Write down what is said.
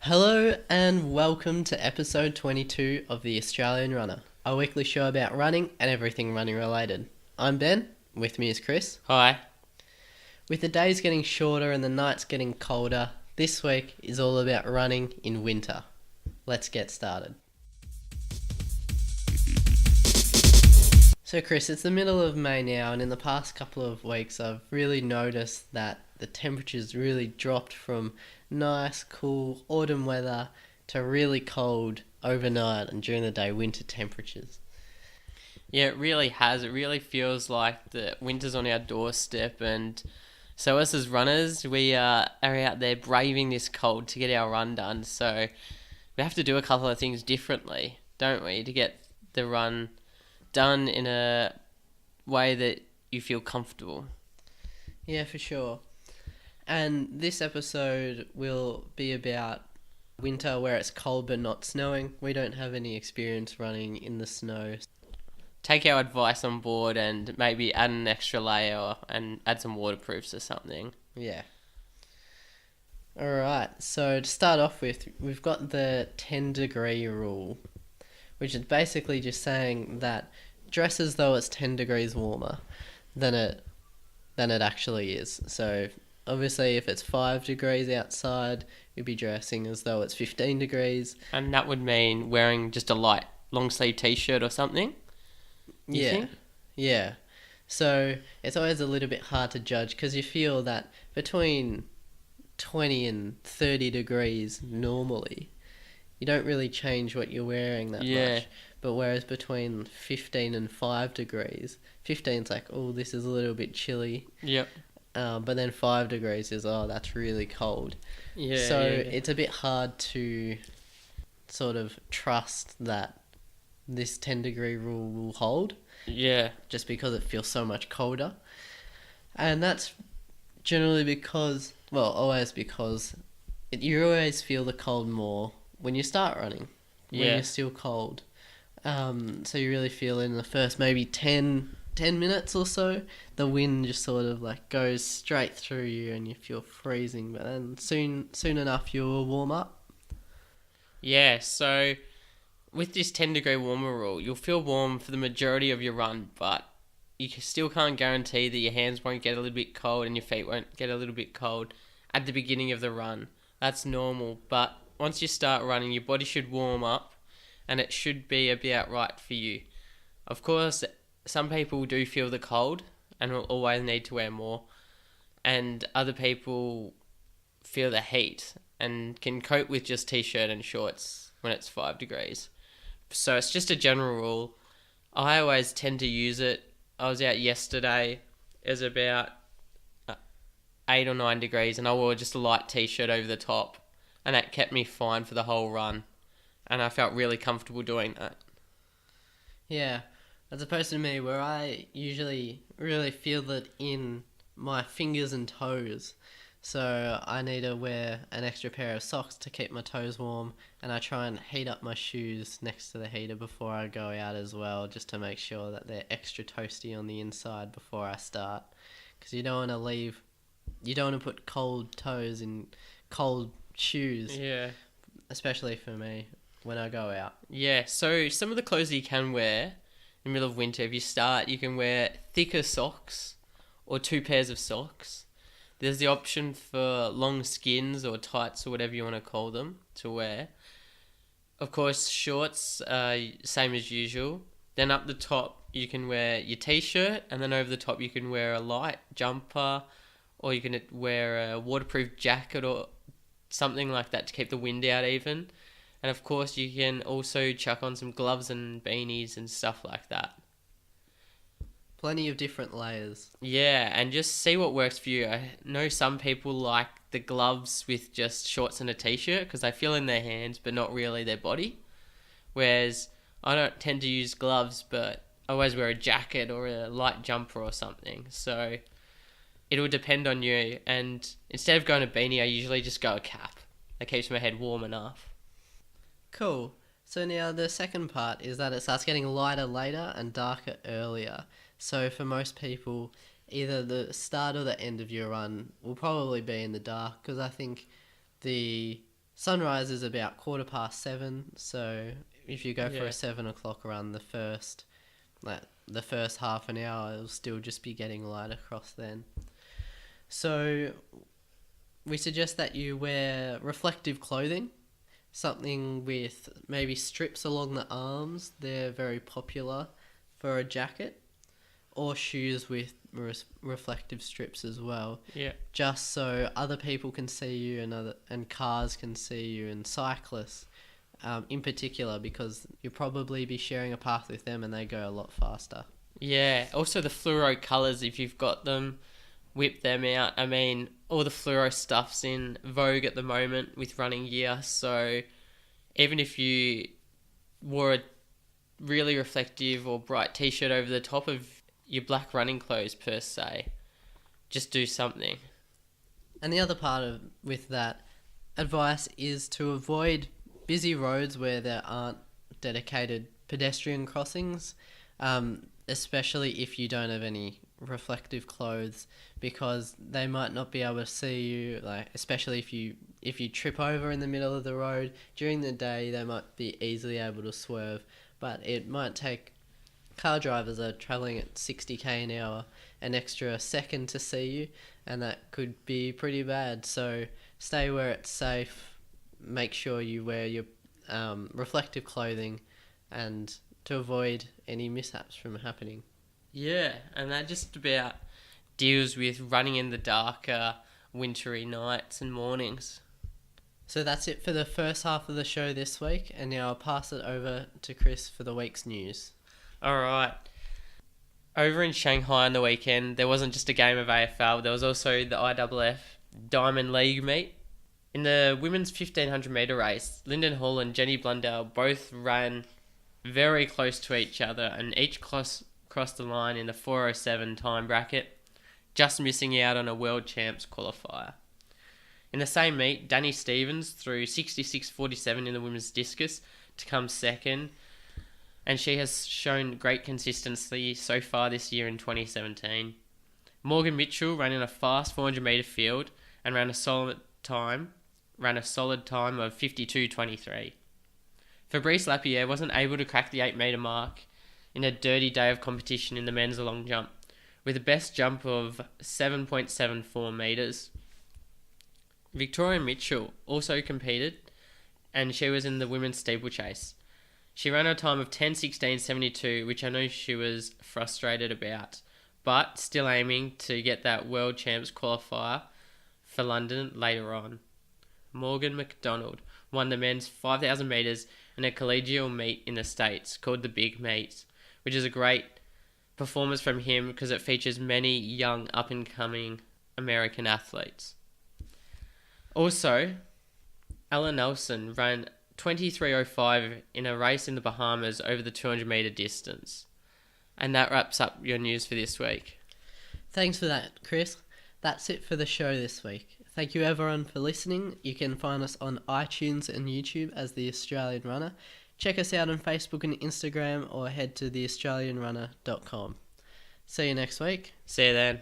Hello and welcome to episode 22 of The Australian Runner, a weekly show about running and everything running related. I'm Ben, with me is Chris. Hi. With the days getting shorter and the nights getting colder, this week is all about running in winter. Let's get started. So Chris, it's the middle of May now, and in the past couple of weeks I've really noticed that the temperatures really dropped from nice, cool autumn weather to really cold overnight and during the day winter temperatures. Yeah, it really has. It really feels like the winter's on our doorstep, and so us as runners, we are out there braving this cold to get our run done. So we have to do a couple of things differently, don't we, to get the run done in a way that you feel comfortable. Yeah, for sure. And this episode will be about winter where it's cold but not snowing. We don't have any experience running in the snow. Take our advice on board and maybe add an extra layer and add some waterproofs or something. Yeah. Alright, so to start off with, we've got the 10-degree rule, which is basically just saying that dress as though it's 10 degrees warmer than it actually is. So obviously if it's 5 degrees outside, you'd be dressing as though it's 15 degrees. And that would mean wearing just a light long sleeve t-shirt or something? You think? Yeah. So it's always a little bit hard to judge because you feel that between 20 and 30 degrees normally, you don't really change what you're wearing that much. But whereas between 15 and 5 degrees, 15's like, oh, this is a little bit chilly. Yep. But then 5 degrees is, oh, that's really cold. Yeah. So yeah. it's a bit hard to sort of trust that this 10-degree rule will hold. Yeah. Just because it feels so much colder. And that's generally because, well, always because you always feel the cold more when you start running, when you're still cold. So you really feel in the first maybe 10 minutes or so, the wind just sort of like goes straight through you and you feel freezing. But then soon enough you'll warm up. Yeah, so with this 10-degree warmer rule, you'll feel warm for the majority of your run, but you still can't guarantee that your hands won't get a little bit cold and your feet won't get a little bit cold at the beginning of the run. That's normal, but once you start running, your body should warm up and it should be about right for you. Of course, some people do feel the cold and will always need to wear more, and other people feel the heat and can cope with just t-shirt and shorts when it's 5 degrees. So it's just a general rule. I always tend to use it. I was out yesterday. It was about 8 or 9 degrees and I wore just a light t-shirt over the top, and that kept me fine for the whole run, and I felt really comfortable doing that. Yeah, as opposed to me where I usually really feel it in my fingers and toes. So I need to wear an extra pair of socks to keep my toes warm, and I try and heat up my shoes next to the heater before I go out as well, just to make sure that they're extra toasty on the inside before I start. Because you don't want to put cold toes in cold shoes. Yeah. Especially for me when I go out. Yeah, so some of the clothes that you can wear in the middle of winter, if you start, you can wear thicker socks or 2 pairs of socks. There's the option for long skins or tights or whatever you want to call them to wear. Of course, shorts, same as usual. Then up the top, you can wear your t-shirt, and then over the top you can wear a light jumper, or you can wear a waterproof jacket or something like that to keep the wind out even. And of course, you can also chuck on some gloves and beanies and stuff like that. Plenty of different layers. Yeah, and just see what works for you. I know some people like the gloves with just shorts and a t-shirt because they feel in their hands but not really their body. Whereas I don't tend to use gloves, but I always wear a jacket or a light jumper or something. So it'll depend on you. And instead of going a beanie, I usually just go a cap. That keeps my head warm enough. Cool. So now the second part is that it starts getting lighter later and darker earlier. So for most people, either the start or the end of your run will probably be in the dark, because I think the Sunrise is about 7:15, so if you go for Yeah. a 7 o'clock run, the first half an hour, it'll still just be getting light across then. So we suggest that you wear reflective clothing, something with maybe strips along the arms. They're very popular for a jacket, or shoes with reflective strips as well, Yeah. just so other people can see you and cars can see you, and cyclists in particular, because you'll probably be sharing a path with them and they go a lot faster. Yeah. Also the fluoro colours, if you've got them, whip them out. I mean, all the fluoro stuff's in vogue at the moment with running gear, so even if you wore a really reflective or bright t-shirt over the top of your black running clothes per se, just do something. And the other part of with that advice is to avoid busy roads where there aren't dedicated pedestrian crossings, especially if you don't have any reflective clothes, because they might not be able to see you. Like, especially if you trip over in the middle of the road during the day, they might be easily able to swerve, but it might take. Car drivers are travelling at 60k an hour, an extra second to see you, and that could be pretty bad. So stay where it's safe. Make sure you wear your reflective clothing, and to avoid any mishaps from happening. Yeah, and that just about deals with running in the darker, wintry nights and mornings. So that's it for the first half of the show this week, and now I'll pass it over to Chris for the week's news. Alright. Over in Shanghai on the weekend, there wasn't just a game of AFL, there was also the IAAF Diamond League meet. In the women's 1500 metre race, Lyndon Hall and Jenny Blundell both ran very close to each other and each crossed the line in the 4:07 time bracket, just missing out on a World Champs qualifier. In the same meet, Danny Stevens threw 66.47 in the women's discus to come second, and she has shown great consistency so far this year in 2017. Morgan Mitchell ran in a fast 400 metre field and ran a solid time of 52.23. Fabrice Lapierre wasn't able to crack the 8 metre mark in a dirty day of competition in the men's long jump, with a best jump of 7.74 metres. Victoria Mitchell also competed, and she was in the women's steeplechase. She ran a time of 10:16.72, which I know she was frustrated about, but still aiming to get that World Champs qualifier for London later on. Morgan McDonald won the men's 5,000 metres in a collegial meet in the States called the Big Meet, which is a great performance from him because it features many young up-and-coming American athletes. Also, Ella Nelson ran 23:05 in a race in the Bahamas over the 200 metre distance. And that wraps up your news for this week. Thanks for that, Chris. That's it for the show this week. Thank you everyone for listening. You can find us on iTunes and YouTube as The Australian Runner. Check us out on Facebook and Instagram, or head to theaustralianrunner.com. See you next week. See you then.